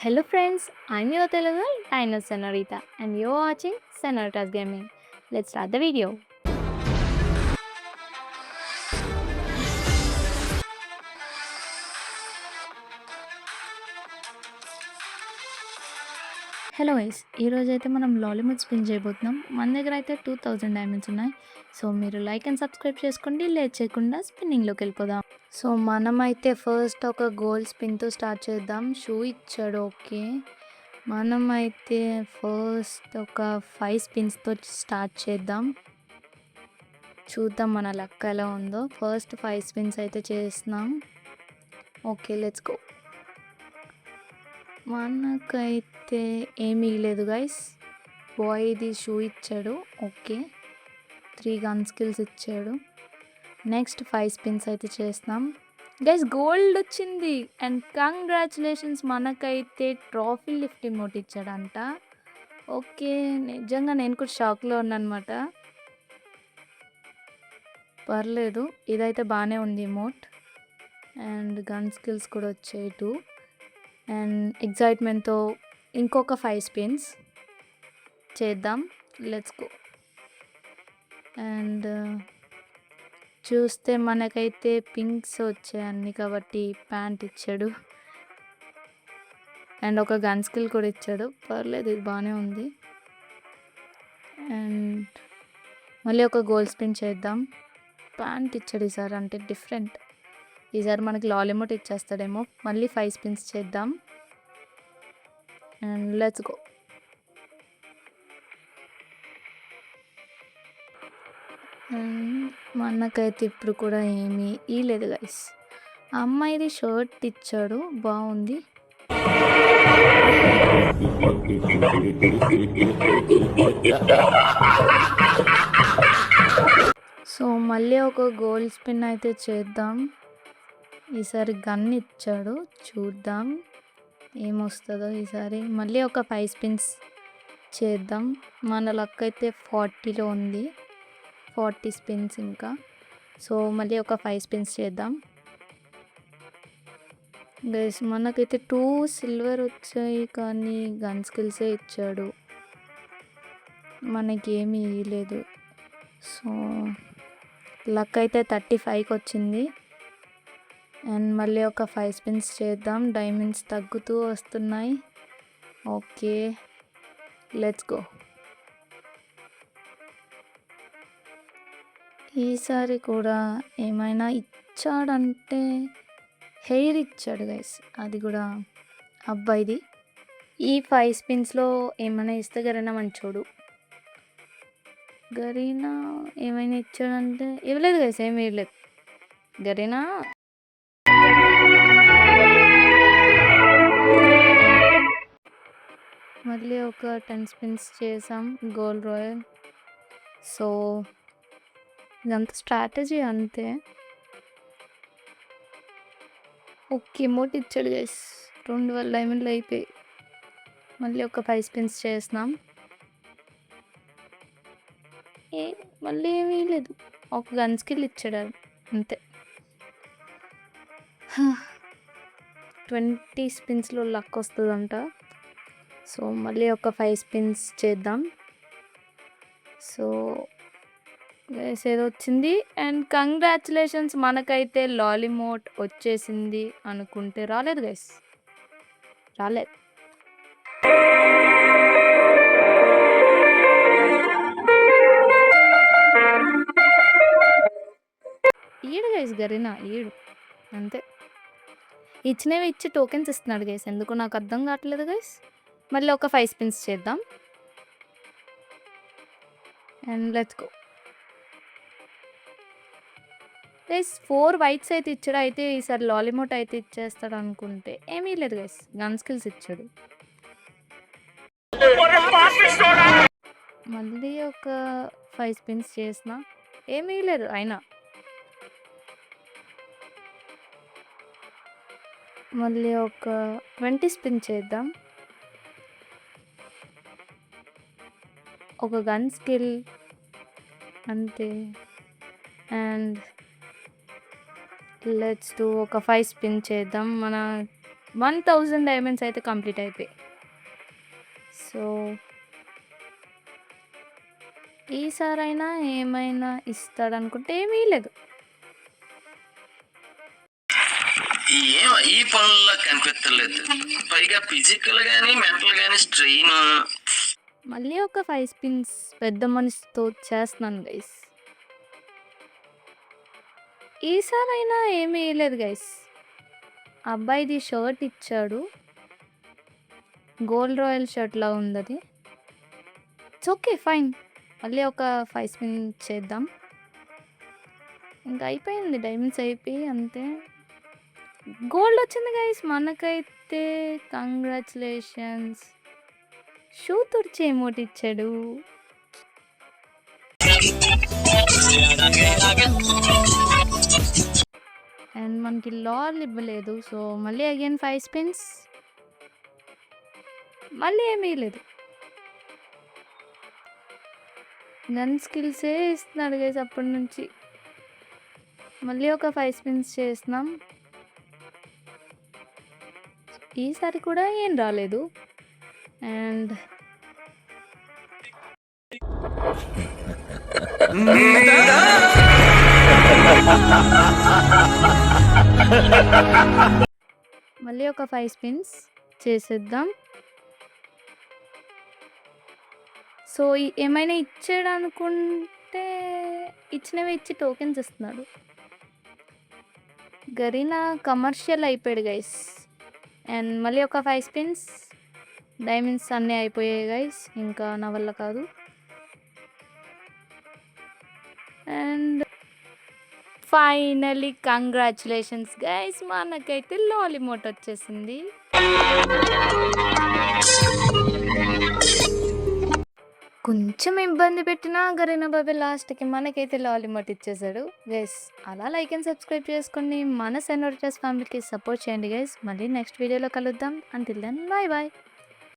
Hello friends, I'm your Telugu Dino Senorita and you're watching Senorita's Gaming. Let's start the video. Hello guys, ఈరోజైతే మనం లాలీవుడ్ spin చేయబోతున్నాం. మన దగ్గర అయితే 2000 diamonds ఉన్నాయి. సో మీరు లైక్ అండ్ సబ్స్క్రైబ్ చేసుకోండి. లేట్ చేయకుండా స్పిన్నింగ్లోకి వెళ్ళిపోదాం. సో మనమైతే ఫస్ట్ ఒక గోల్డ్ స్పిన్తో స్టార్ట్ చేద్దాం. షూ ఇచ్చాడు, ఓకే. మనమైతే ఫస్ట్ ఒక 5 స్పిన్స్తో స్టార్ట్ చేద్దాం. చూద్దాం మన లక్ ఎలా ఉందో. ఫస్ట్ 5 స్పిన్స్ అయితే చేస్తున్నాం. Okay, let's go. మనకైతే ఏమీ లేదు గైస్. బాయ్ది షూ ఇచ్చాడు, ఓకే. 3 గన్ స్కిల్స్ ఇచ్చాడు. నెక్స్ట్ 5 స్పిన్స్ అయితే చేస్తున్నాం. గైస్ గోల్డ్ వచ్చింది అండ్ కంగ్రాచులేషన్స్. మనకైతే ట్రాఫీ లిఫ్ట్ ఇమోట్ ఇచ్చాడంట. ఓకే, నిజంగా నేను కూడా షాక్లో ఉన్నానమాట. పర్లేదు, ఇదైతే బాగానే ఉంది ఇమోట్. అండ్ గన్ స్కిల్స్ కూడా వచ్చాయి 2. అండ్ ఎగ్జైట్మెంట్తో ఇంకొక 5 స్పిన్స్ చేద్దాం. Let's go. అండ్ చూస్తే మనకైతే పింక్స్ వచ్చాయి అన్నీ, కాబట్టి ప్యాంట్ ఇచ్చాడు. అండ్ ఒక గన్ స్కిల్ కూడా ఇచ్చాడు. పర్లేదు, ఇది బాగానే ఉంది. అండ్ మళ్ళీ ఒక గోల్డ్ స్పిన్ చేద్దాం. ప్యాంట్ ఇచ్చాడు ఈసారి, అంటే డిఫరెంట్. ఈసారి మనకి లాలీమోట్ ఇచ్చేస్తాడేమో. మళ్ళీ 5 స్పిన్స్ చేద్దాం. And let's go. మనకైతే ఇప్పుడు కూడా ఏమీ లేదు గైస్. ఆ అమ్మాయిది షర్ట్ ఇచ్చాడు, బాగుంది. సో మళ్ళీ ఒక గోల్డ్ స్పిన్ అయితే చేద్దాం. ఈసారి గన్ ఇచ్చాడు, చూద్దాం ఏమొస్తుందో ఈసారి. మళ్ళీ ఒక 5 స్పిన్స్ చేద్దాం. మన లక్ అయితే 40లో ఉంది. 40 స్పిన్స్ ఇంకా. సో మళ్ళీ ఒక 5 స్పిన్స్ చేద్దాం. గైస్ మనకైతే 2 సిల్వర్ వచ్చాయి, కానీ గన్ స్కిల్సే ఇచ్చాడు, మనకేమీ లేదు. సో లక్ అయితే 35కి వచ్చింది. అండ్ మళ్ళీ ఒక 5 స్పిన్స్ చేద్దాం. డైమండ్స్ తగ్గుతూ వస్తున్నాయి. Okay, let's go. ఈసారి కూడా ఏమైనా ఇచ్చాడంటే హెయిర్ ఇచ్చాడు గైస్, అది కూడా అబ్బాయిది. ఈ 5 స్పిన్స్లో ఏమైనా ఇస్తే గరీనా మంచోడు. గరీనా ఏమైనా ఇచ్చాడంటే ఇవ్వలేదు గైస్, ఏమి ఇవ్వలేదు. గరీనా మళ్ళీ ఒక 10 స్పిన్స్ చేసాం. Gold royal. సో ఇదంతా స్ట్రాటజీ అంతే. ఓకే, మోట్ ఇచ్చాడు గైస్. 2 డైమండ్లు అయిపోయి. మళ్ళీ ఒక 5 స్పిన్స్ చేసినాం. మళ్ళీ ఏమీ లేదు, ఒక గన్ స్కిల్ ఇచ్చాడు అంతే. 20 స్పిన్స్లో లక్ వస్తుందంట. సో మళ్ళీ ఒక 5 స్పిన్స్ చేద్దాం. సో గైస్ ఏదో వచ్చింది. అండ్ కంగ్రాచులేషన్స్, మనకైతే లాలీమోట్ వచ్చేసింది అనుకుంటే రాలేదు గైస్, రాలేదు. ఈడు గైస్ గరీనా ఈడు అంతే. ఇచ్చినవి ఇచ్చి టోకెన్స్ ఇస్తున్నాడు గైస్, ఎందుకు నాకు అర్థం కావట్లేదు గైస్. మళ్ళీ ఒక 5 స్పిన్స్ చేద్దాం. And let's go. Guys 4 whites అయితే ఇచ్చాడు. అయితే ఈసారి లాలీమోట్ అయితే ఇచ్చేస్తాడు అనుకుంటే ఏమీ లేదు గైస్, గన్ స్కిల్స్ ఇచ్చాడు. మళ్ళీ ఒక 5 స్పిన్స్ చేసిన ఏమీ లేదు అయినా. మళ్ళీ ఒక 20 స్పిన్ చేద్దాం. ఒక గన్ స్కిల్ అంతే. అండ్ లెట్స్ డూ ఒక 5 స్పిన్ చేద్దాం. మన 1000 డైమండ్స్ అయితే కంప్లీట్ అయిపోయాయి. సో, ఈసారైనా ఏమైనా ఇస్తాడనుకుంటే ఏమీ లేదు. ఏం ఈ పనుల్లో కనిపించలేదు. పైగా ఫిజికల్ గానీ, మెంటల్ గానీ స్ట్రెయిన్. మళ్ళీ ఒక 5 స్పిన్స్ పెద్ద మనిషితో చేస్తున్నాను గైస్. ఈసారైనా ఏమీ ఇయలేదు గైస్. అబ్బాయిది షర్ట్ ఇచ్చాడు. గోల్డ్ రాయల్ షర్ట్‌లా ఉందది. It's okay. ఫైన్. మళ్ళీ ఒక 5 స్పిన్ చేద్దాం. ఇంక అయిపోయింది. డైమండ్స్ అయిపోయి అంతే. గోల్డ్ వచ్చింది గైస్ మనకైతే. కంగ్రాచ్యులేషన్స్. షూ తుడిచే ఎమోట్ ఇచ్చాడు. అండ్ మనకి లాల్ ఇవ్వలేదు. సో, మళ్ళీ అగైన్ 5 స్పిన్స్. మళ్ళీ ఏమీ లేదు. గన్ స్కిల్సే ఇస్తున్నాడు గైస్ అప్పటి నుంచి. మళ్ళీ ఒక 5 స్పిన్స్ చేస్తున్నాం. ఈసారి కూడా ఏం రాలేదు. అండ్ మళ్ళీ ఒక 5 స్పిన్స్ చేసేద్దాం. సో, ఏమైనా ఇచ్చాడనుకుంటే ఇచ్చినవే ఇచ్చి టోకెన్స్ ఇస్తున్నాడు. గరీనా కమర్షియల్ అయిపోయాడు గైస్. అండ్ మళ్ళీ ఒక 5 స్పిన్స్. డైమండ్స్ అన్నీ అయిపోయాయి గైస్. ఇంకా నా వల్ల కాదు. And finally congratulations guys. మనకైతే లాలిమోట్ వచ్చేసింది. కొంచెం ఇబ్బంది పెట్టినా గరీనా బాబాయ్ లాస్ట్‌కి మనకైతే లాలిమోట్ ఇచ్చేసాడు. గైస్ అలా లైక్ అండ్ సబ్స్క్రైబ్ చేసుకోండి. మన సెనోరిటాస్ ఫ్యామిలీకి సపోర్ట్ చేయండి గైస్. మళ్ళీ నెక్స్ట్ వీడియోలో కలుద్దాం. Until then bye by.